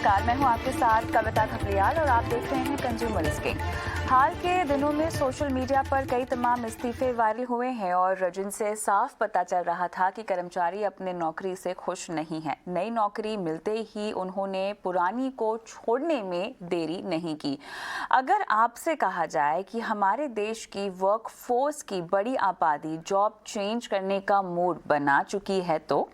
नमस्कार, मैं हूं आपके साथ कविता थपलियाल और आप देख रहे हैं कंज्यूमर स्किंग। हाल के दिनों में सोशल मीडिया पर कई तमाम इस्तीफे वायरल हुए हैं और जिनसे साफ पता चल रहा था कि कर्मचारी अपने नौकरी से खुश नहीं हैं। नई नौकरी मिलते ही उन्होंने पुरानी को छोड़ने में देरी नहीं की। अगर आपसे कहा जाए कि हमारे देश की वर्कफोर्स की बड़ी आबादी जॉब चेंज करने का मूड बना चुकी है तो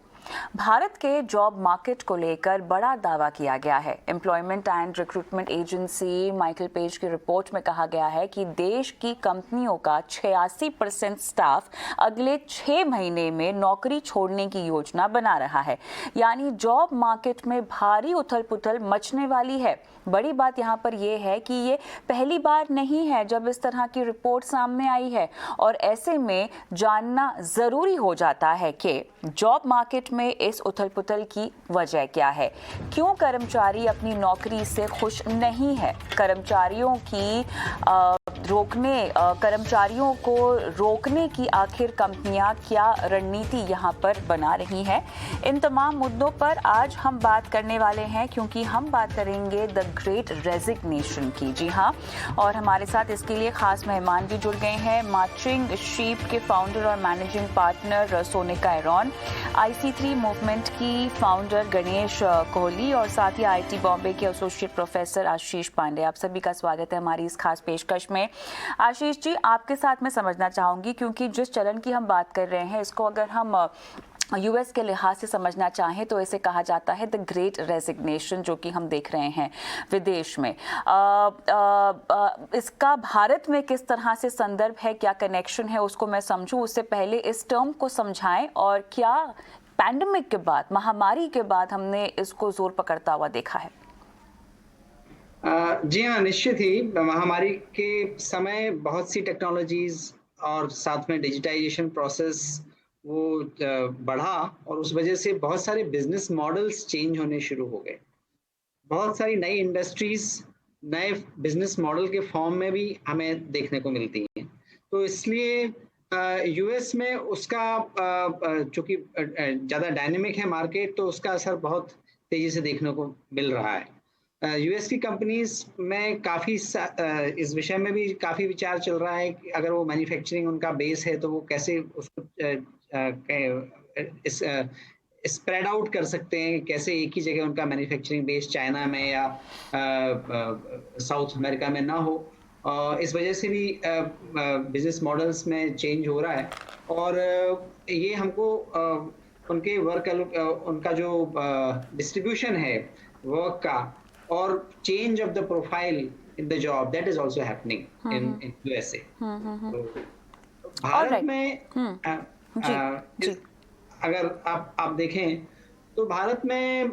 भारत के जॉब मार्केट को लेकर बड़ा दावा किया गया है। Employment and recruitment agency Michael page की रिपोर्ट में कहा गया है कि देश की कंपनियों का 86% स्टाफ अगले 6 महीने में नौकरी छोड़ने की योजना बना रहा है। यानी जॉब मार्केट में भारी उथल-पुथल मचने वाली है। बड़ी बात यहाँ पर यह है कि ये पहली बार नहीं है जब इस तरह की रिपोर्ट सामने आई है और ऐसे में जानना जरूरी हो जाता है कि जॉब मार्केट में इस उथल-पुथल की वजह क्या है, क्यों कर्मचारी अपनी नौकरी से खुश नहीं है, कर्मचारियों को रोकने की आखिर कंपनियां क्या रणनीति यहाँ पर बना रही हैं। इन तमाम मुद्दों पर आज हम बात करने वाले हैं क्योंकि हम बात करेंगे द ग्रेट रेजिग्नेशन की। जी हाँ, और हमारे साथ इसके लिए खास मेहमान भी जुड़ गए हैं। मार्चिंग शीप के फाउंडर और managing partner Sonika Aaron, IC3 movement की फाउंडर गणेश कोहली और साथ ही IIT बॉम्बे के एसोसिएट प्रोफेसर आशीष पांडे। आप सभी का स्वागत है हमारी इस खास पेशकश में। आशीष जी, आपके साथ मैं समझना चाहूंगी क्योंकि जिस चलन की हम बात कर रहे हैं इसको अगर हम यूएस के लिहाज से समझना चाहें तो इसे कहा जाता है द ग्रेट रेजिग्नेशन, जो कि हम देख रहे हैं विदेश में। इसका भारत में किस तरह से संदर्भ है, क्या कनेक्शन है, उसको मैं समझूं उससे पहले इस टर्म को समझाएं और क्या पैंडेमिक के बाद, महामारी के बाद हमने इसको जोर पकड़ता हुआ देखा है। जी हाँ, निश्चित ही महामारी के समय बहुत सी टेक्नोलॉजीज और साथ में डिजिटाइजेशन प्रोसेस वो बढ़ा और उस वजह से बहुत सारे बिजनेस मॉडल्स चेंज होने शुरू हो गए। बहुत सारी नई इंडस्ट्रीज नए बिजनेस मॉडल के फॉर्म में भी हमें देखने को मिलती हैं। तो इसलिए यूएस में उसका चूंकि ज़्यादा डायनेमिक है मार्केट, तो उसका असर बहुत तेज़ी से देखने को मिल रहा है। यूएस की कंपनीज में काफ़ी इस विषय में भी काफ़ी विचार चल रहा है कि अगर वो मैन्युफैक्चरिंग उनका बेस है तो वो कैसे उसको स्प्रेड आउट कर सकते हैं, कैसे एक ही जगह उनका मैन्युफैक्चरिंग बेस चाइना में या साउथ अमेरिका में ना हो। इस वजह से भी बिजनेस मॉडल्स में चेंज हो रहा है और ये हमको उनके उनका जो डिस्ट्रीब्यूशन है वर्क का और change of the profile in the job, that is also happening in USA. Bharat में अगर आप देखें तो भारत में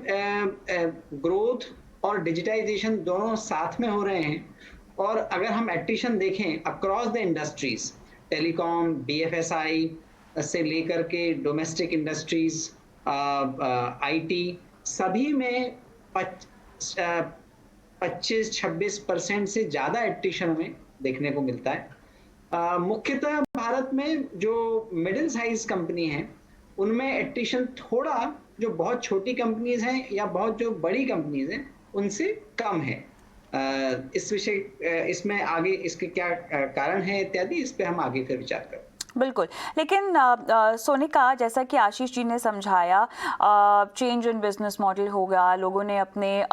ग्रोथ और डिजिटाइजेशन दोनों साथ में हो रहे हैं और अगर हम एट्रिशन देखें across the industries, telecom, BFSI से लेकर के डोमेस्टिक इंडस्ट्रीज, IT, सभी में 25-26% से ज़्यादा एट्रिशन हमें देखने को मिलता है। मुख्यतः भारत में जो मिडिल साइज कंपनी हैं उनमें एट्रिशन थोड़ा, जो बहुत छोटी कंपनीज हैं या बहुत जो बड़ी कंपनीज हैं उनसे कम है। इसमें आगे इसके क्या कारण है इत्यादि, इस पे हम आगे फिर विचार करें। बिल्कुल, लेकिन सोनिका, जैसा कि आशीष जी ने समझाया, चेंज इन बिजनेस मॉडल होगा, लोगों ने अपने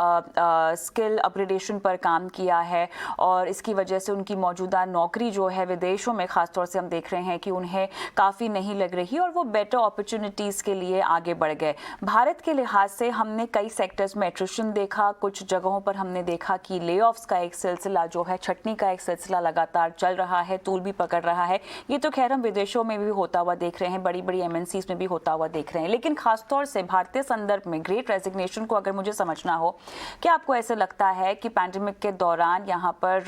स्किल अपग्रेडेशन पर काम किया है और इसकी वजह से उनकी मौजूदा नौकरी जो है विदेशों में ख़ासतौर से हम देख रहे हैं कि उन्हें काफ़ी नहीं लग रही और वो बेटर अपॉर्चुनिटीज़ के लिए आगे बढ़ गए। भारत के लिहाज से हमने कई सेक्टर्स में एट्रिशन देखा, कुछ जगहों पर हमने देखा कि ले ऑफ्स का एक सिलसिला जो है, छटनी का एक सिलसिला लगातार चल रहा है, तूल भी पकड़ रहा है। ये तो खैर हम विदेशों में भी होता हुआ देख रहे हैं, बड़ी बड़ी MNCs में भी होता हुआ देख रहे हैं, लेकिन खासतौर से भारतीय संदर्भ में ग्रेट रेजिग्नेशन को अगर मुझे समझना हो, क्या आपको ऐसे लगता है कि पैंडेमिक के दौरान यहाँ पर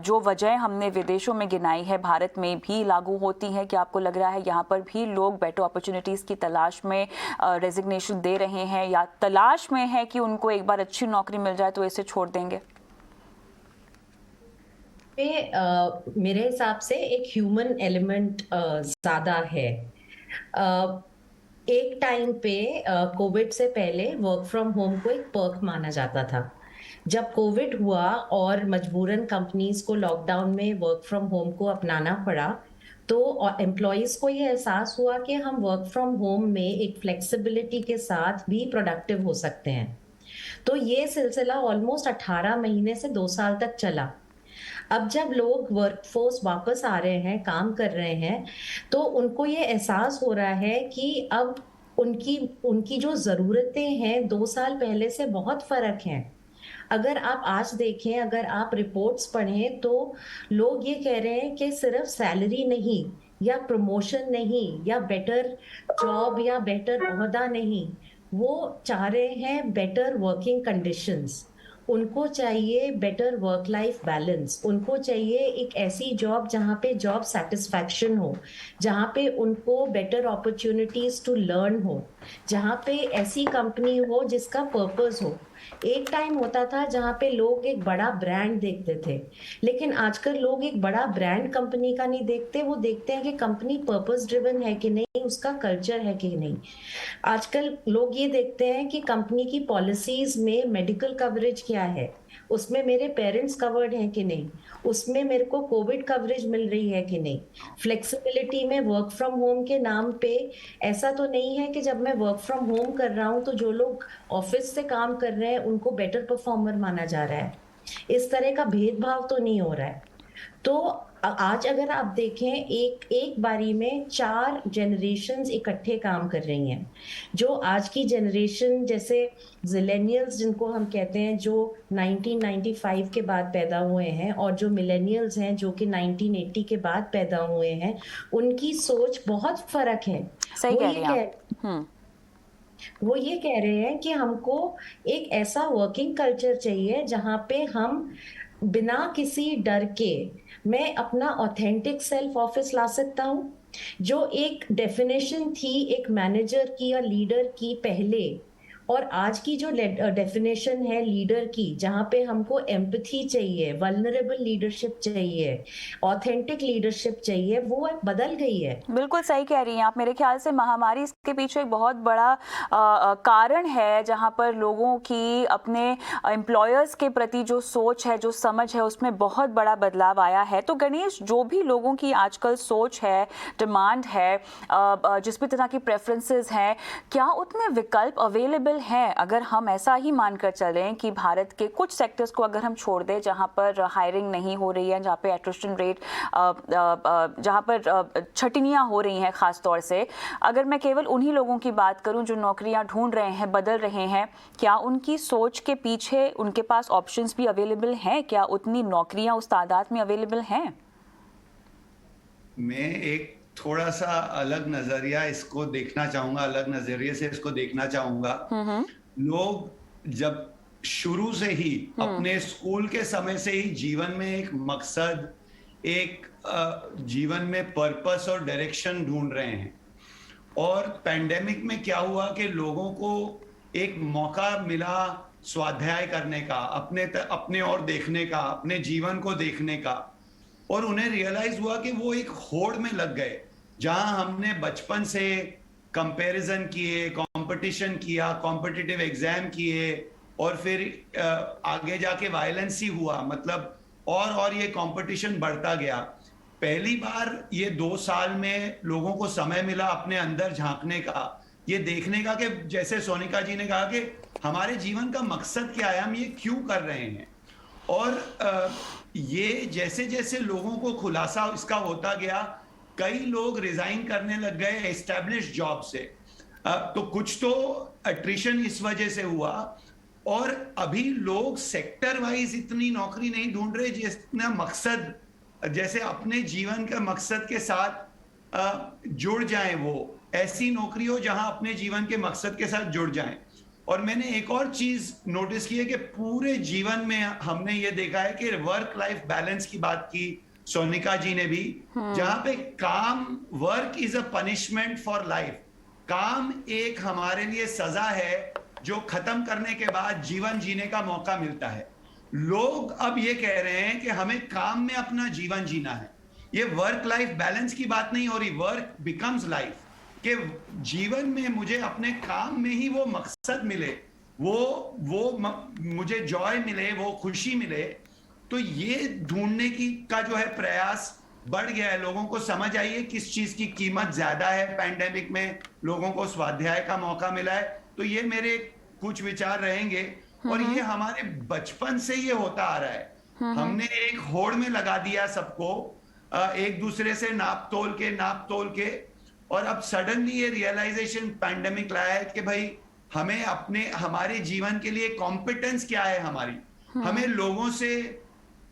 जो वजह हमने विदेशों में गिनाई है भारत में भी लागू होती है? क्या आपको लग रहा है यहाँ पर भी लोग बेटर अपॉर्चुनिटीज की तलाश में रेजिग्नेशन दे रहे हैं या तलाश में है कि उनको एक बार अच्छी नौकरी मिल जाए तो इसे छोड़ देंगे? मेरे हिसाब से एक ह्यूमन एलिमेंट ज्यादा है। एक टाइम पे कोविड से पहले वर्क फ्रॉम होम को एक पर्क माना जाता था। जब कोविड हुआ और मजबूरन कंपनीज को लॉकडाउन में वर्क फ्रॉम होम को अपनाना पड़ा, तो एम्प्लॉयज को ये एहसास हुआ कि हम वर्क फ्रॉम होम में एक फ्लेक्सिबिलिटी के साथ भी प्रोडक्टिव हो सकते हैं। तो ये सिलसिला ऑलमोस्ट 18 महीने से 2 साल तक चला। अब जब लोग वर्कफोर्स वापस आ रहे हैं, काम कर रहे हैं, तो उनको ये एहसास हो रहा है कि अब उनकी उनकी जो ज़रूरतें हैं 2 साल पहले से बहुत फ़र्क हैं। अगर आप आज देखें, अगर आप रिपोर्ट्स पढ़ें, तो लोग ये कह रहे हैं कि सिर्फ सैलरी नहीं या प्रमोशन नहीं या बेटर जॉब या बेटर ओहदा नहीं, वो चाह रहे हैं बेटर वर्किंग कंडीशंस। उनको चाहिए बेटर वर्क लाइफ बैलेंस, उनको चाहिए एक ऐसी जॉब जहाँ पे जॉब सेटिस्फैक्शन हो, जहाँ पे उनको बेटर अपॉर्चुनिटीज टू लर्न हो, जहाँ पे ऐसी कंपनी हो जिसका पर्पस हो। एक टाइम होता था जहाँ पे लोग एक बड़ा ब्रांड देखते थे, लेकिन आजकल लोग एक बड़ा ब्रांड कंपनी का नहीं देखते, वो देखते हैं कि कंपनी पर्पस ड्रिवन है कि नहीं, उसका कल्चर है कि नहीं। आजकल लोग ये देखते हैं कि कंपनी की पॉलिसीज में मेडिकल कवरेज क्या है, उसमें मेरे पेरेंट्स कवर्ड हैं कि नहीं, उसमें मेरे को कोविड कवरेज मिल रही है कि नहीं। फ्लेक्सिबिलिटी में वर्क फ्रॉम होम के नाम पे ऐसा तो नहीं है कि जब मैं वर्क फ्रॉम होम कर रहा हूं तो जो लोग ऑफिस से काम कर रहे हैं उनको बेटर परफॉर्मर माना जा रहा है। इस तरह का भेदभाव तो नहीं हो रहा है। तो आज अगर आप देखें, एक बारी में 4 जनरेशन्स इकट्ठे काम कर रही हैं। जो आज की जनरेशन, जैसे ज़िलेनियल्स जिनको हम कहते हैं, जो 1995 के बाद पैदा हुए हैं, और जो मिलेनियल्स हैं जो कि 1980 के बाद पैदा हुए हैं, उनकी सोच बहुत फर्क है। सही कह रही हैं आप। वो ये कह रहे हैं कि हमको एक ऐसा वर्किंग कल्चर चाहिए जहाँ पे हम बिना किसी डर के मैं अपना ऑथेंटिक सेल्फ ऑफिस ला सकता हूँ। जो एक डेफिनेशन थी एक मैनेजर की या लीडर की पहले, और आज की जो डेफिनेशन है लीडर की, जहाँ पे हमको एम्पैथी चाहिए, वल्नरेबल लीडरशिप चाहिए, ऑथेंटिक लीडरशिप चाहिए, वो बदल गई है। बिल्कुल सही कह रही हैं आप। मेरे ख्याल से महामारी इसके पीछे एक बहुत बड़ा कारण है, जहाँ पर लोगों की अपने एम्प्लॉयर्स के प्रति जो सोच है, जो समझ है, उसमें बहुत बड़ा बदलाव आया है। तो गणेश, जो भी लोगों की आजकल सोच है, डिमांड है, जिस भी तरह की प्रेफरेंसेस हैं, क्या उतने विकल्प अवेलेबल हैं? अगर हम ऐसा ही मानकर चलें कि भारत के कुछ सेक्टर्स को अगर हम छोड़ दें जहां पर हायरिंग नहीं हो रही है, जहां पे एट्रिशन रेट, जहां पर छटनियां हो रही हैं, खास तौर से अगर मैं केवल उन्हीं लोगों की बात करूं जो नौकरियां ढूंढ रहे हैं, बदल रहे हैं, क्या उनकी सोच के पीछे उनके पास ऑप्शंस भी अवेलेबल हैं? क्या उतनी नौकरियां उस तादाद में अवेलेबल हैं? मैं एक थोड़ा सा अलग नजरिया इसको देखना चाहूंगा, अलग नजरिए से इसको देखना चाहूंगा। लोग जब शुरू से ही अपने स्कूल के समय से ही जीवन में एक मकसद, एक जीवन में पर्पस और डायरेक्शन ढूंढ रहे हैं। और पैंडेमिक में क्या हुआ कि लोगों को एक मौका मिला स्वाध्याय करने का, अपने और देखने का, अपने जीवन को देखने का, और उन्हें रियलाइज हुआ कि वो एक होड़ में लग गए जहां हमने बचपन से कंपैरिजन किए, कंपटीशन किया, कॉम्पिटिटिव एग्जाम किए, और फिर आगे जाके वायलेंस ही हुआ, मतलब और ये कंपटीशन बढ़ता गया। पहली बार ये 2 साल में लोगों को समय मिला अपने अंदर झांकने का, ये देखने का कि जैसे सोनिका जी ने कहा कि हमारे जीवन का मकसद क्या है, हम ये क्यों कर रहे हैं। और ये जैसे जैसे लोगों को खुलासा इसका होता गया, कई लोग रिजाइन करने लग गए एस्टैब्लिश जॉब से। तो कुछ तो अट्रिशन इस वजह से हुआ, और अभी लोग सेक्टर वाइज इतनी नौकरी नहीं ढूंढ रहे जितना मकसद, जैसे अपने जीवन के मकसद के साथ जुड़ जाएं, वो ऐसी नौकरी हो जहां अपने जीवन के मकसद के साथ जुड़ जाएं। और मैंने एक और चीज नोटिस की है कि पूरे जीवन में हमने ये देखा है कि वर्क लाइफ बैलेंस की बात की सोनिका जी ने भी, जहां पे काम, work is a punishment for life, काम एक हमारे लिए सजा है जो खत्म करने के बाद जीवन जीने का मौका मिलता है। लोग अब ये कह रहे हैं कि हमें काम में अपना जीवन जीना है। ये वर्क लाइफ बैलेंस की बात नहीं हो रही, वर्क बिकम्स लाइफ। कि जीवन में मुझे अपने काम में ही वो मकसद मिले, मुझे जॉय मिले, वो खुशी मिले, तो ये ढूंढने का जो है प्रयास बढ़ गया है। लोगों को समझ आई है किस चीज की कीमत ज्यादा है। पैंडेमिक में लोगों को स्वाध्याय का मौका मिला है। तो ये मेरे कुछ विचार रहेंगे, और ये हमारे बचपन से ये होता आ रहा है। हमने एक होड़ में लगा दिया सबको, एक दूसरे से नाप तोल के, और अब सडनली ये रियलाइजेशन पैंडेमिक लाया है कि भाई हमें हमारे जीवन के लिए कॉम्पिटेंस क्या है हमारी। हमें लोगों से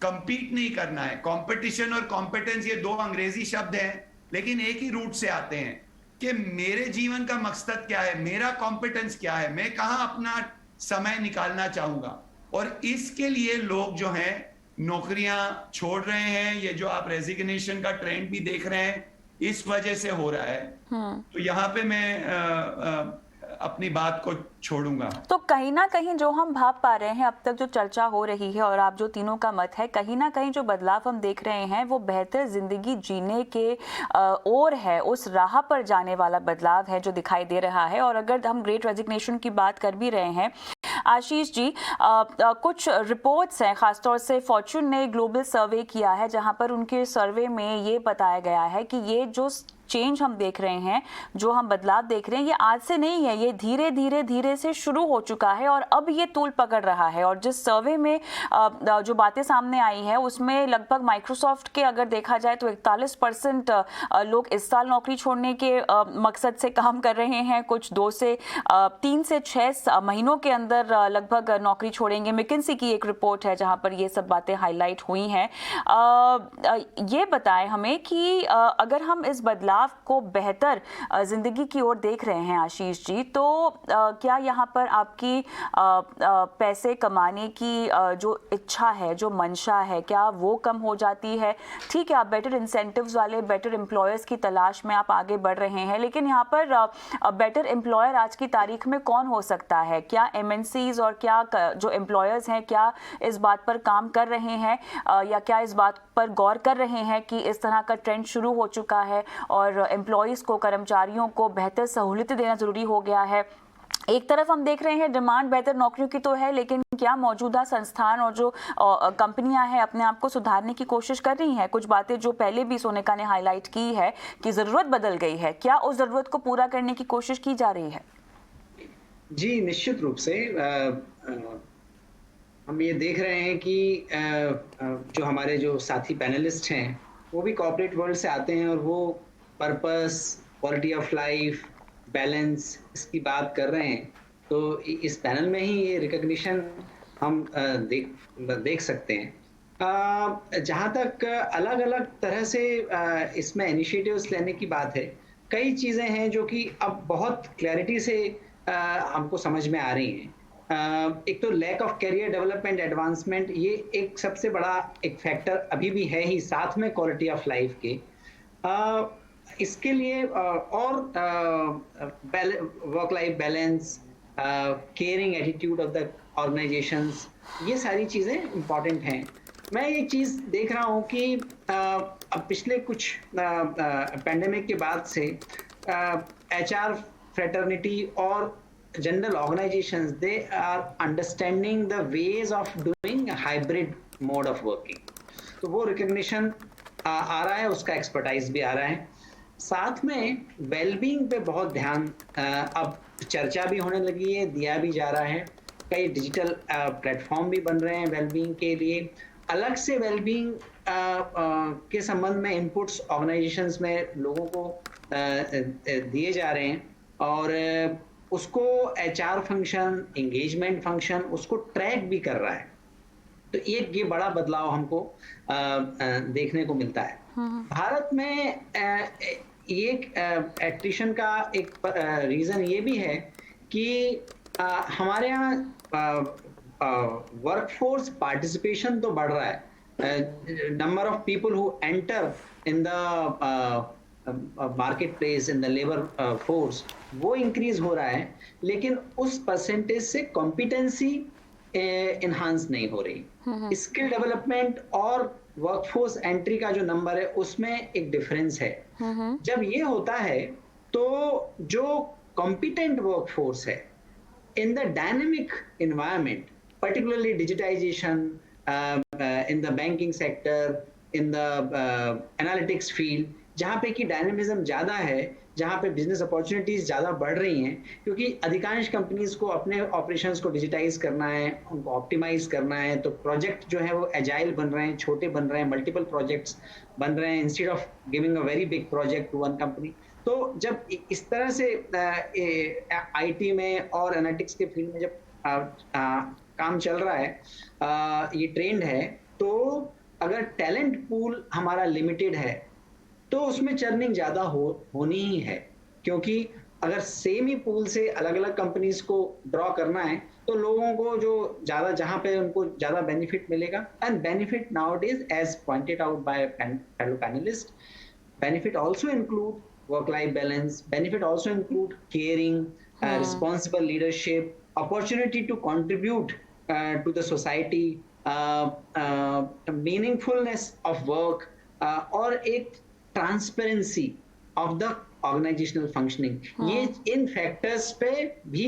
कंपीट नहीं करना है। कंपटीशन और कॉम्पिटेंस ये दो अंग्रेजी शब्द हैं, लेकिन एक ही रूट से आते हैं कि मेरे जीवन का मकसद क्या है, मेरा कॉम्पिटेंस क्या है, मैं कहाँ अपना समय निकालना चाहूंगा। और इसके लिए लोग जो हैं नौकरियां छोड़ रहे हैं। ये जो आप रेजिग्नेशन का ट्रेंड भी देख रहे हैं, इस वजह से हो रहा है। तो यहाँ पे मैं अपनी बात को छोड़ूंगा। तो कहीं ना कहीं जो हम भाव पा रहे हैं, अब तक जो चर्चा हो रही है और आप जो तीनों का मत है, कहीं ना कहीं जो बदलाव हम देख रहे हैं वो बेहतर जिंदगी जीने के ओर है, उस राह पर जाने वाला बदलाव है जो दिखाई दे रहा है। और अगर हम ग्रेट रेजिग्नेशन की बात कर भी रहे हैं आशीष जी, कुछ रिपोर्ट्स हैं, खासतौर से फॉर्च्यून ने ग्लोबल सर्वे किया है जहां पर उनके सर्वे में ये बताया गया है कि ये जो चेंज हम देख रहे हैं, जो हम बदलाव देख रहे हैं, ये आज से नहीं है, ये धीरे धीरे से शुरू हो चुका है और अब ये तूल पकड़ रहा है। और जिस सर्वे में जो बातें सामने आई है उसमें लगभग माइक्रोसॉफ्ट के अगर देखा जाए तो 41% लोग इस साल नौकरी छोड़ने के मकसद से काम कर रहे हैं, कुछ 3 से 6 महीनों के अंदर लगभग नौकरी छोड़ेंगे। मैकिन्सी की एक रिपोर्ट है जहां पर ये सब बातें हाईलाइट हुई हैं। ये बताएं हमें कि अगर हम इस बदलाव को बेहतर जिंदगी की ओर देख रहे हैं आशीष जी, तो क्या यहाँ पर आपकी पैसे कमाने की जो इच्छा है, जो मंशा है, क्या वो कम हो जाती है? ठीक है, आप बेटर इंसेंटिव्स वाले, बेटर एम्प्लॉयर्स की तलाश में आप आगे बढ़ रहे हैं, लेकिन यहाँ पर बेटर एम्प्लॉयर आज की तारीख में कौन हो सकता है? क्या एमएनसीज और क्या जो एम्प्लॉयर्स हैं, क्या इस बात पर काम कर रहे हैं या क्या इस बात पर गौर कर रहे हैं कि इस तरह का ट्रेंड शुरू हो चुका है और एम्प्लॉयज़ को, कर्मचारियों को बेहतर सहूलियतें देना ज़रूरी हो गया है? एक तरफ हम देख रहे हैं डिमांड बेहतर नौकरियों की तो है, लेकिन क्या मौजूदा संस्थान और जो कंपनियां हैं अपने आप को सुधारने की कोशिश कर रही हैं? कुछ बातें जो पहले भी सोनिका ने हाईलाइट की है कि ज़रूरत बदल गई है, क्या उस ज़रूरत को पूरा करने की कोशिश की जा रही है? जी, निश्चित रूप से हम ये देख रहे हैं कि जो हमारे जो साथी पैनलिस्ट हैं वो भी कॉर्पोरेट वर्ल्ड से आते हैं और वो purpose, quality of life, balance, इसकी बात कर रहे हैं। तो इस पैनल में ही ये रिकॉग्निशन हम देख सकते हैं। जहाँ तक अलग अलग तरह से इसमें इनिशिएटिव्स लेने की बात है, कई चीज़ें हैं जो कि अब बहुत क्लैरिटी से हमको समझ में आ रही हैं। एक तो lack of career development advancement, ये एक सबसे बड़ा एक फैक्टर अभी भी है ही, साथ में क्वालिटी ऑफ लाइफ के। इसके लिए और work life balance, caring attitude of the organisations, ये सारी चीज़ें इम्पॉर्टेंट हैं। मैं एक चीज़ देख रहा हूँ कि अब पिछले कुछ पैंडेमिक के बाद से HR फ्रेटर्निटी और general organisations, they are understanding the ways of doing hybrid mode of working. तो वो रिकग्निशन आ रहा है, उसका एक्सपर्टाइज भी आ रहा है। साथ में वेलबींग पे बहुत ध्यान अब चर्चा भी होने लगी है, दिया भी जा रहा है। कई डिजिटल प्लेटफॉर्म भी बन रहे हैं वेलबींग के लिए। अलग से वेलबींग के संबंध में इनपुट्स ऑर्गेनाइजेशंस में लोगों को दिए जा रहे हैं और उसको HR फंक्शन, एंगेजमेंट फंक्शन उसको ट्रैक भी कर रहा है। तो ये बड़ा बदलाव हमको देखने को मिलता है। भारत में एक एट्रिशन का एक रीज़न ये भी है कि हमारे यहाँ वर्कफोर्स पार्टिसिपेशन तो बढ़ रहा है। Number of people who enter in the market place, in the labour force, वो इंक्रीज हो रहा है, लेकिन उस परसेंटेज से कॉम्पिटेंसी इन्हांस नहीं हो रही। स्किल डेवलपमेंट और वर्कफोर्स एंट्री का जो नंबर है उसमें एक डिफरेंस है। जब ये होता है तो जो कॉम्पिटेंट वर्कफोर्स है in the dynamic environment, particularly digitization in the banking sector, in the analytics field, जहाँ पे कि डायनेमिज्म ज़्यादा है, जहाँ पे बिजनेस अपॉर्चुनिटीज ज़्यादा बढ़ रही हैं, क्योंकि अधिकांश कंपनीज को अपने ऑपरेशंस को डिजिटाइज करना है, उनको ऑप्टिमाइज करना है, तो प्रोजेक्ट जो है वो एजाइल बन रहे हैं, छोटे बन रहे हैं, मल्टीपल प्रोजेक्ट्स बन रहे हैं, instead of giving a very big project to one company. तो जब इस तरह से आईटी में और एनालिटिक्स के फील्ड में जब काम चल रहा है, ये ट्रेंड है, तो अगर टैलेंट पूल हमारा लिमिटेड है तो उसमें चर्निंग ज़्यादा होनी ही है, क्योंकि अगर सेम ही पूल से अलग अलग कंपनीज को ड्रॉ करना है तो लोगों को जो ज़्यादा जहाँ पे उनको ज़्यादा बेनिफिट मिलेगा, and benefit nowadays as pointed out by fellow panellist, benefit also include work-life balance, benefit also include caring, responsible leadership, opportunity to contribute to the society, meaningfulness of work, और एक transparency of the organizational functioning. ये इन factors पे भी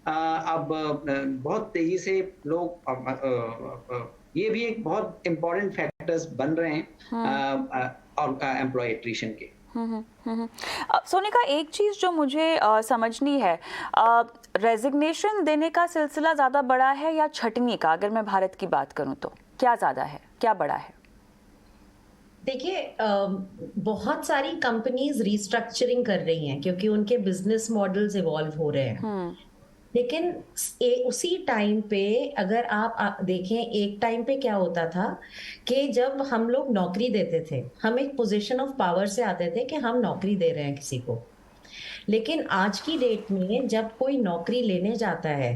अब बहुत तेजी से लोग ये भी एक बहुत important factors बन रहे हैं और एम्प्लॉय एट्रिशन के। सोनिका, एक चीज़ जो मुझे समझनी है, रेजिग्नेशन देने का सिलसिला ज़्यादा बड़ा है या छटनी का? अगर मैं भारत की बात करूं तो क्या ज़्यादा है, क्या बड़ा है? देखिए, बहुत सारी कंपनीज रीस्ट्रक्चरिंग कर रही हैं क्योंकि उनके बिजनेस मॉडल्स इवॉल्व हो रहे हैं। लेकिन उसी टाइम पे अगर आप देखें, एक टाइम पे क्या होता था कि जब हम लोग नौकरी देते थे, हम एक पोजीशन ऑफ पावर से आते थे कि हम नौकरी दे रहे हैं किसी को। लेकिन आज की डेट में जब कोई नौकरी लेने जाता है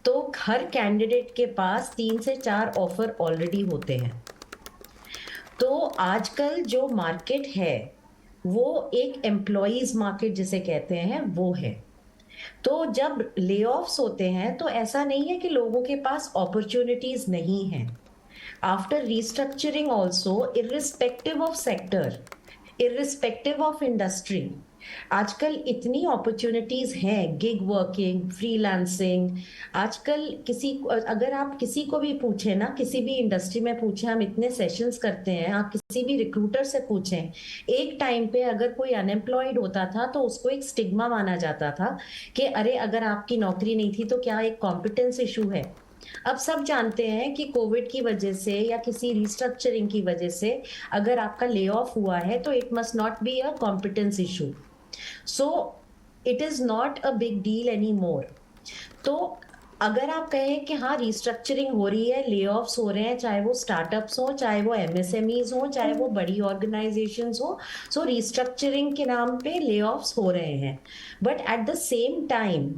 तो हर कैंडिडेट के पास 3 से 4 ऑफर ऑलरेडी होते हैं। तो आजकल जो मार्केट है वो एक एम्प्लॉयज मार्केट जिसे कहते हैं वो है। तो जब ले ऑफ्स होते हैं तो ऐसा नहीं है कि लोगों के पास अपॉर्चुनिटीज नहीं है। After restructuring also, irrespective of sector, irrespective of industry, आजकल इतनी अपॉर्चुनिटीज हैं, गिग वर्किंग, फ्रीलांसिंग। आजकल अगर आप किसी को भी पूछें ना, किसी भी इंडस्ट्री में पूछें, हम इतने सेशंस करते हैं, आप किसी भी रिक्रूटर से पूछें, एक टाइम पे अगर कोई अनएम्प्लॉयड होता था तो उसको एक स्टिग्मा माना जाता था कि अरे अगर आपकी नौकरी नहीं थी तो क्या एक कॉम्पिटेंस इशू है। अब सब जानते हैं कि कोविड की वजह से या किसी रिस्ट्रक्चरिंग की वजह से अगर आपका ले ऑफ हुआ है तो it must not be a competence issue, so it is not a big deal any more. तो अगर आप कहें कि हाँ रिस्ट्रक्चरिंग हो रही है, ले ऑफ्स हो रहे हैं, चाहे वो स्टार्टअप्स हो, चाहे वो एमएसएमईज हो, चाहे वो बड़ी ऑर्गेनाइजेशंस हो, सो रिस्ट्रक्चरिंग के नाम पे ले ऑफ्स हो रहे हैं। But at the same time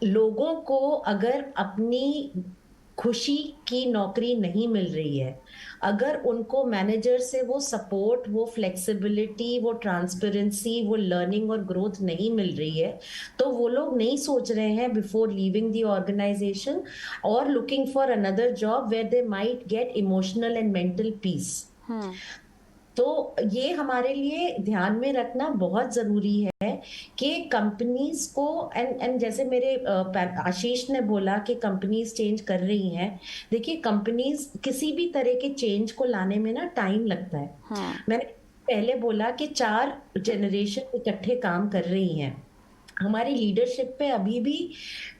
लोगों को अगर अपनी खुशी की नौकरी नहीं मिल रही है, अगर उनको मैनेजर से वो सपोर्ट, वो फ्लेक्सिबिलिटी, वो ट्रांसपेरेंसी, वो लर्निंग और ग्रोथ नहीं मिल रही है, तो वो लोग नहीं सोच रहे हैं बिफोर लीविंग द ऑर्गेनाइजेशन और looking for another job where they might get emotional and mental peace. तो ये हमारे लिए ध्यान में रखना बहुत जरूरी है कि कंपनीज को एंड जैसे मेरे आशीष ने बोला कि कंपनीज चेंज कर रही हैं। देखिए, कंपनीज किसी भी तरह के चेंज को लाने में ना टाइम लगता है। मैंने पहले बोला कि 4 जनरेशन इकट्ठे काम कर रही हैं। हमारी लीडरशिप पे अभी भी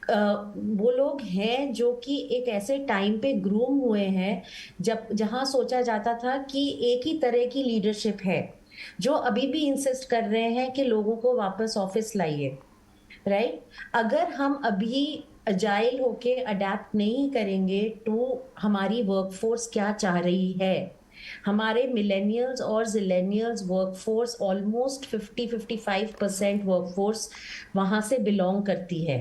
वो लोग हैं जो कि एक ऐसे टाइम पे ग्रूम हुए हैं जहां सोचा जाता था कि एक ही तरह की लीडरशिप है, जो अभी भी इंसिस्ट कर रहे हैं कि लोगों को वापस ऑफिस लाइए, राइट। अगर हम अभी अजाइल होके अडेप्ट नहीं करेंगे तो हमारी वर्कफोर्स क्या चाह रही है। हमारे मिलेनियल्स और जिलेनियल्स वर्कफोर्स ऑलमोस्ट 50-55% वर्कफोर्स वहां से बिलोंग करती है।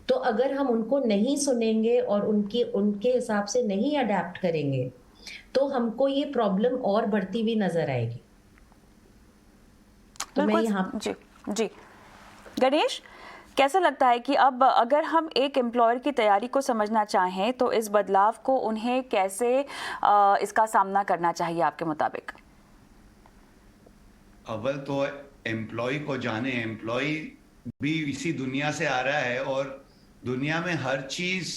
तो अगर हम उनको नहीं सुनेंगे और उनके हिसाब से नहीं अडेप्ट करेंगे तो हमको ये प्रॉब्लम और बढ़ती हुई नजर आएगी। तो मैं यहाँ जी गणेश, कैसा लगता है कि अब अगर हम एक एम्प्लॉयर की तैयारी को समझना चाहें तो इस बदलाव को उन्हें कैसे इसका सामना करना चाहिए आपके मुताबिक? अव्वल तो एम्प्लॉय को जाने। एम्प्लॉय भी इसी दुनिया से आ रहा है और दुनिया में हर चीज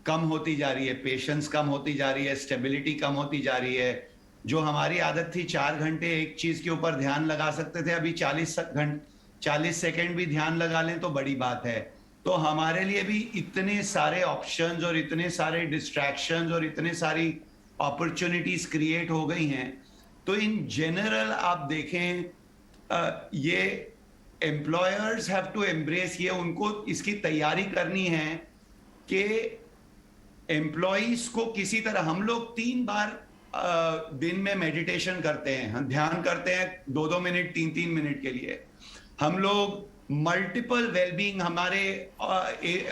कम होती जा रही है, पेशेंस कम होती जा रही है, स्टेबिलिटी कम होती जा रही है। जो हमारी आदत थी 4 घंटे एक चीज के ऊपर ध्यान लगा सकते थे, अभी 40 सेकंड भी ध्यान लगा लें तो बड़ी बात है। तो हमारे लिए भी इतने सारे ऑप्शंस और इतने सारे डिस्ट्रैक्शंस और इतने सारी अपॉर्चुनिटीज क्रिएट हो गई हैं। तो इन जनरल आप देखें, ये एम्प्लॉयर्स हैव टू एम्ब्रेस, ये उनको इसकी तैयारी करनी है कि एम्प्लॉइज को किसी तरह, हम लोग 3 बार दिन में मेडिटेशन करते हैं, हम ध्यान करते हैं 2-2 मिनट 3-3 मिनट के लिए। हम लोग मल्टीपल वेलबींग, हमारे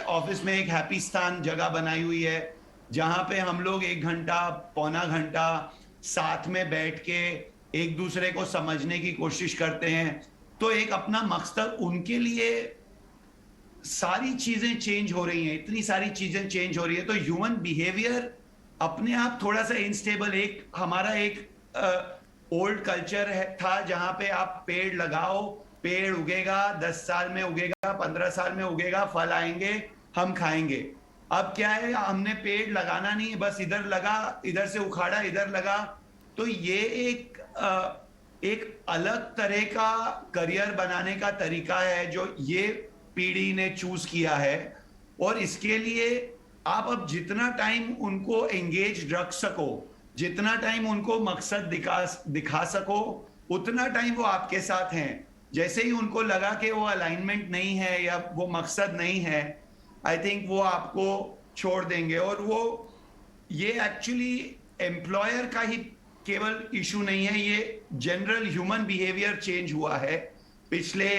ऑफिस में एक हैप्पी स्थान जगह बनाई हुई है जहां पे हम लोग 1 घंटा पौना घंटा साथ में बैठ के एक दूसरे को समझने की कोशिश करते हैं। तो एक अपना मकसद, उनके लिए सारी चीजें चेंज हो रही हैं, इतनी सारी चीजें चेंज हो रही है। तो ह्यूमन बिहेवियर अपने आप थोड़ा सा इनस्टेबल, एक हमारा एक ओल्ड कल्चर था जहां पे आप पेड़ लगाओ, पेड़ उगेगा, 10 साल में उगेगा, 15 साल में उगेगा, फल आएंगे, हम खाएंगे। अब क्या है, हमने पेड़ लगाना नहीं, बस इधर लगा, इधर से उखाड़ा, इधर लगा। तो ये एक अलग तरह का करियर बनाने का तरीका है जो ये पीढ़ी ने चूज किया है। और इसके लिए आप अब जितना टाइम उनको एंगेज रख सको, जितना टाइम उनको मकसद दिखा सको, उतना टाइम वो आपके साथ हैं। जैसे ही उनको लगा कि वो अलाइनमेंट नहीं है या वो मकसद नहीं है, आई थिंक वो आपको छोड़ देंगे। और वो ये एक्चुअली एम्प्लॉयर का ही केवल इशू नहीं है, ये जनरल ह्यूमन बिहेवियर चेंज हुआ है। पिछले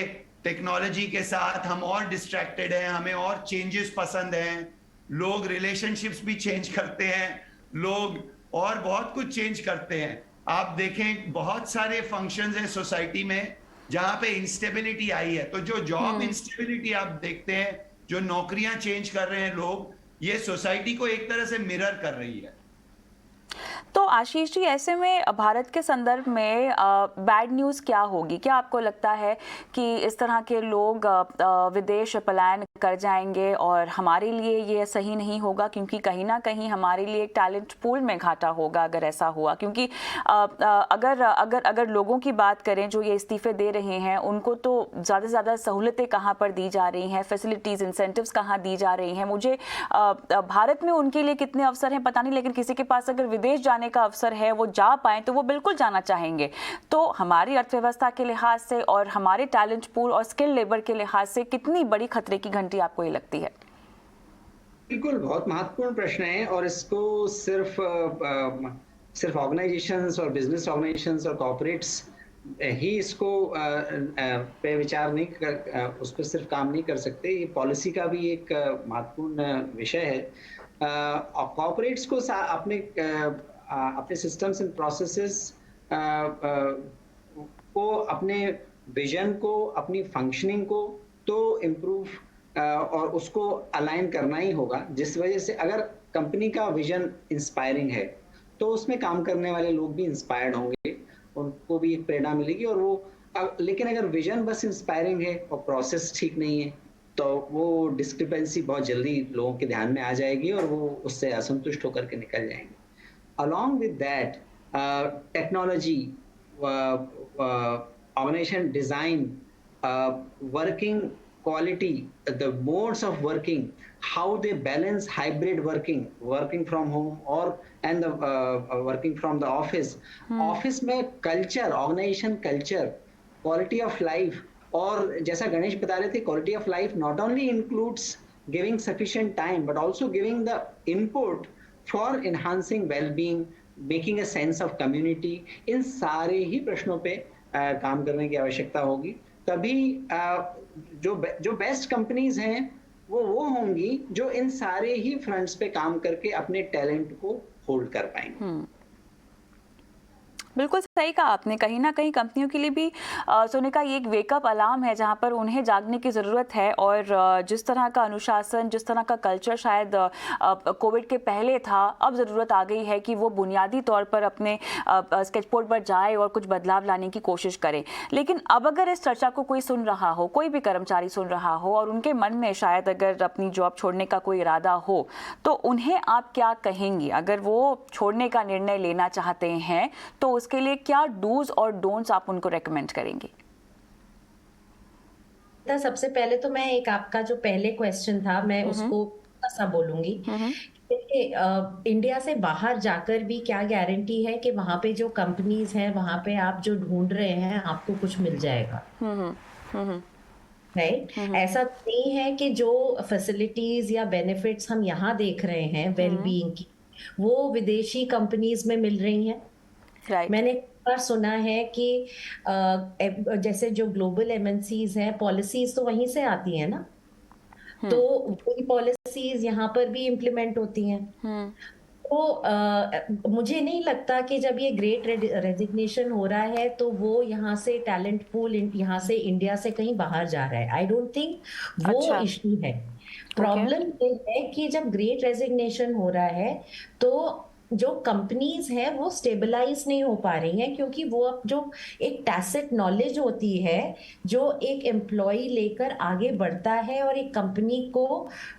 टेक्नोलॉजी के साथ हम और डिस्ट्रैक्टेड हैं, हमें और चेंजेस पसंद हैं। लोग रिलेशनशिप्स भी चेंज करते हैं, लोग और बहुत कुछ चेंज करते हैं। आप देखें बहुत सारे फंक्शंस हैं सोसाइटी में जहां पे इंस्टेबिलिटी आई है। तो जो जॉब इंस्टेबिलिटी आप देखते हैं, जो नौकरियां चेंज कर रहे हैं लोग, ये सोसाइटी को एक तरह से मिरर कर रही है। तो आशीष जी, ऐसे में भारत के संदर्भ में बैड न्यूज़ क्या होगी? क्या आपको लगता है कि इस तरह के लोग विदेश पलायन कर जाएंगे और हमारे लिए ये सही नहीं होगा? क्योंकि कहीं ना कहीं हमारे लिए एक टैलेंट पूल में घाटा होगा अगर ऐसा हुआ। क्योंकि अगर लोगों की बात करें जो ये इस्तीफे दे रहे हैं, उनको तो ज़्यादा से ज़्यादा सहूलतें कहाँ पर दी जा रही हैं, फैसिलिटीज़, इंसेंटिव्स कहाँ दी जा रही हैं? मुझे भारत में उनके लिए कितने अवसर हैं पता नहीं, लेकिन किसी के पास अगर विदेश जाने का अवसर है, वो जा पाए तो वो बिल्कुल जाना चाहेंगे। तो हमारी अर्थव्यवस्था के लिहाज से और हमारे टैलेंट पूल और स्किल लेबर के लिहाज से कितनी बड़ी खतरे की घंटी आपको ये लगती है? बिल्कुल, बहुत महत्वपूर्ण प्रश्न है और इसको सिर्फ ऑर्गेनाइजेशंस और बिजनेस ऑर्गेनाइजेशंस और कॉर्पोरेट्स ही इसको पे विचार नहीं कर, उस पर सिर्फ काम नहीं कर सकते। ये पॉलिसी का भी एक महत्वपूर्ण विषय है। कॉर्पोरेट्स को अपने सिस्टम्स एंड प्रोसेसेस को, अपने विजन को, अपनी फंक्शनिंग को तो इम्प्रूव और उसको अलाइन करना ही होगा। जिस वजह से अगर कंपनी का विजन इंस्पायरिंग है तो उसमें काम करने वाले लोग भी इंस्पायर्ड होंगे, उनको भी एक प्रेरणा मिलेगी। और वो लेकिन अगर विजन बस इंस्पायरिंग है और प्रोसेस ठीक नहीं है तो वो डिस्क्रिपेंसी बहुत जल्दी लोगों के ध्यान में आ जाएगी और वो उससे असंतुष्ट होकर के निकल जाएंगे। Along with that, technology, organization design, working quality, the modes of working, how they balance hybrid working from home and the working from the office. Office में culture, organization culture, quality of life, और जैसा गणेश बता रहे थे, quality of life not only includes giving sufficient time but also giving the input for enhancing well-being, making a sense of community। इन सारे ही प्रश्नों पे काम करने की आवश्यकता होगी। तभी जो बेस्ट कंपनीज हैं वो होंगी जो इन सारे ही फ्रंट्स पे काम करके अपने टैलेंट को होल्ड कर पाएंगे। बिल्कुल सही कहा आपने। कहीं ना कहीं कंपनियों के लिए भी सोनिका ये एक वेकअप अलार्म है जहां पर उन्हें जागने की ज़रूरत है। और जिस तरह का अनुशासन, जिस तरह का कल्चर शायद कोविड के पहले था, अब ज़रूरत आ गई है कि वो बुनियादी तौर पर अपने स्केचबोर्ड पर जाए और कुछ बदलाव लाने की कोशिश करें। लेकिन अब अगर इस चर्चा को कोई सुन रहा हो, कोई भी कर्मचारी सुन रहा हो और उनके मन में शायद अगर अपनी जॉब छोड़ने का कोई इरादा हो, तो उन्हें आप क्या कहेंगी? अगर वो छोड़ने का निर्णय लेना चाहते हैं तो उसके लिए क्या डूज और डोंट्स आप उनको रेकमेंड करेंगे? तो सबसे पहले तो मैं एक आपका जो पहले क्वेश्चन था मैं उसको ऐसा बोलूंगी। देखिए, इंडिया से बाहर जाकर भी क्या गारंटी है कि वहां पे जो कंपनीज हैं वहां पे आप जो ढूंढ रहे हैं आपको कुछ मिल जाएगा, राइट? ऐसा नहीं है कि जो फैसिलिटीज या बेनिफिट्स हम यहाँ देख रहे हैं वेलबीइंग की, वो विदेशी कंपनीज में मिल रही हैं। राइट। मैंने एक बार सुना है कि जैसे जो ग्लोबल एमएनसीज हैं, पॉलिसीज तो वहीं से आती हैं ना, तो वही पॉलिसीज यहाँ पर भी इम्प्लीमेंट होती हैं। तो मुझे नहीं लगता कि जब ये ग्रेट रेजिग्नेशन हो रहा है तो वो यहाँ से टैलेंट पूल यहाँ से इंडिया से कहीं बाहर जा रहा है। आई डोंट थिंक वो इशू है। प्रॉब्लम ये है कि जब ग्रेट रेजिग्नेशन हो रहा है तो जो कंपनीज हैं वो स्टेबलाइज नहीं हो पा रही हैं, क्योंकि वो अब जो एक टैसिट नॉलेज होती है जो एक एम्प्लॉय लेकर आगे बढ़ता है और एक कंपनी को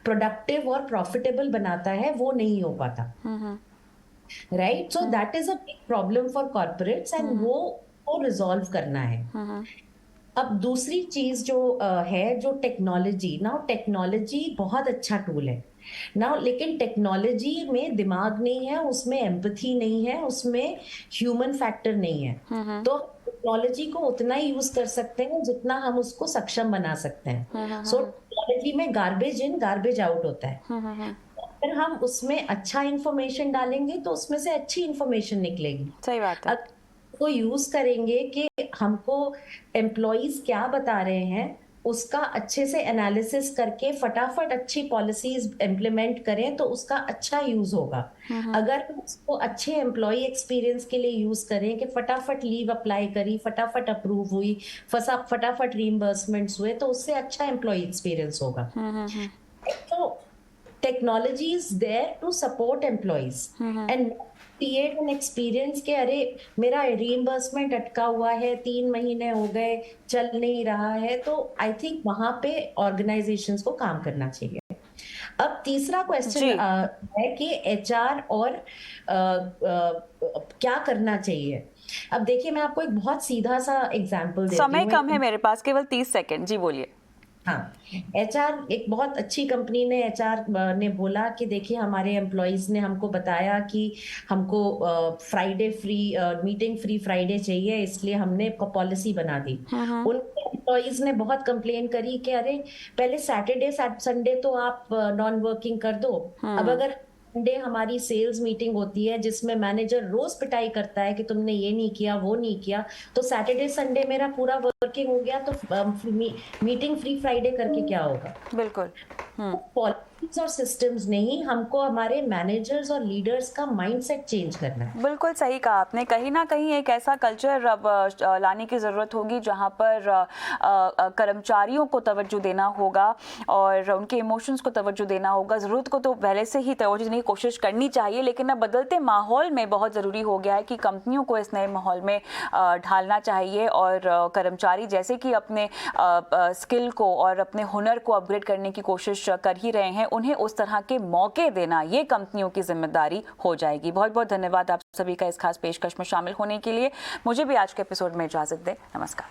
प्रोडक्टिव और प्रॉफिटेबल बनाता है, वो नहीं हो पाता, right? So that is a big problem for corporates and वो रिजॉल्व करना है। अब दूसरी चीज जो है, जो टेक्नोलॉजी, टेक्नोलॉजी बहुत अच्छा टूल है लेकिन टेक्नोलॉजी में दिमाग नहीं है, उसमें एम्पैथी नहीं है, उसमें ह्यूमन फैक्टर नहीं है। तो टेक्नोलॉजी को उतना ही यूज कर सकते हैं जितना हम उसको सक्षम बना सकते हैं। सो टेक्नोलॉजी में गार्बेज इन गार्बेज आउट होता है। अगर हम उसमें अच्छा इंफॉर्मेशन डालेंगे तो उसमें से अच्छी इंफॉर्मेशन निकलेगी। सही बात है। को यूज करेंगे कि हमको एम्प्लॉइज क्या बता रहे हैं, उसका अच्छे से एनालिसिस करके फटाफट अच्छी पॉलिसीज इम्प्लीमेंट करें तो उसका अच्छा यूज होगा। अगर हम उसको अच्छे एम्प्लॉय एक्सपीरियंस के लिए यूज करें कि फटाफट लीव अप्लाई करी, फटाफट अप्रूव हुई, फटाफट रीइंबर्समेंट्स हुए, तो उससे अच्छा एम्प्लॉय एक्सपीरियंस होगा। तो technology is there to support employees and create an experience के अरे मेरा रीइंबर्समेंट अटका हुआ है, 3 महीने हो गए, चल नहीं रहा है। तो आई थिंक वहां पे ऑर्गेनाइजेशंस को काम करना चाहिए। अब तीसरा क्वेश्चन है कि एचआर और क्या करना चाहिए। अब देखिए, मैं आपको एक बहुत सीधा सा एग्जांपल देती हूँ। समय कम है मेरे पास, केवल 30 सेकंड। जी बोलिए। हाँ, एचआर, एक बहुत अच्छी कंपनी ने एचआर ने बोला कि देखिए हमारे एम्प्लॉइज ने हमको बताया कि हमको Friday free meeting free Friday चाहिए, इसलिए हमने पॉलिसी बना दी। उनके एम्प्लॉइज ने बहुत कंप्लेन करी कि अरे पहले सैटरडे संडे तो आप नॉन वर्किंग कर दो, अब अगर संडे हमारी सेल्स मीटिंग होती है जिसमें मैनेजर रोज पिटाई करता है कि तुमने ये नहीं किया, वो नहीं किया, तो सैटरडे संडे मेरा पूरा वर्किंग हो गया, तो मीटिंग फ्री फ्राइडे करके क्या होगा? बिल्कुल। पॉलिसीज और सिस्टम्स नहीं, हमको हमारे मैनेजर्स और लीडर्स का माइंडसेट चेंज करना है। बिल्कुल सही कहा आपने। कहीं ना कहीं एक ऐसा कल्चर अब लाने की ज़रूरत होगी जहां पर कर्मचारियों को तवज्जो देना होगा और उनके इमोशंस को तवज्जो देना होगा। ज़रूरत को तो पहले से ही तवज्जो देने की कोशिश करनी चाहिए, लेकिन अब बदलते माहौल में बहुत ज़रूरी हो गया है कि कंपनियों को इस नए माहौल में ढालना चाहिए और कर्मचारी जैसे कि अपने स्किल को और अपने हुनर को अपग्रेड करने की कोशिश कर ही रहे हैं, उन्हें उस तरह के मौके देना ये कंपनियों की जिम्मेदारी हो जाएगी। बहुत बहुत धन्यवाद आप सभी का इस खास पेशकश में शामिल होने के लिए। मुझे भी आज के एपिसोड में इजाजत दें। नमस्कार।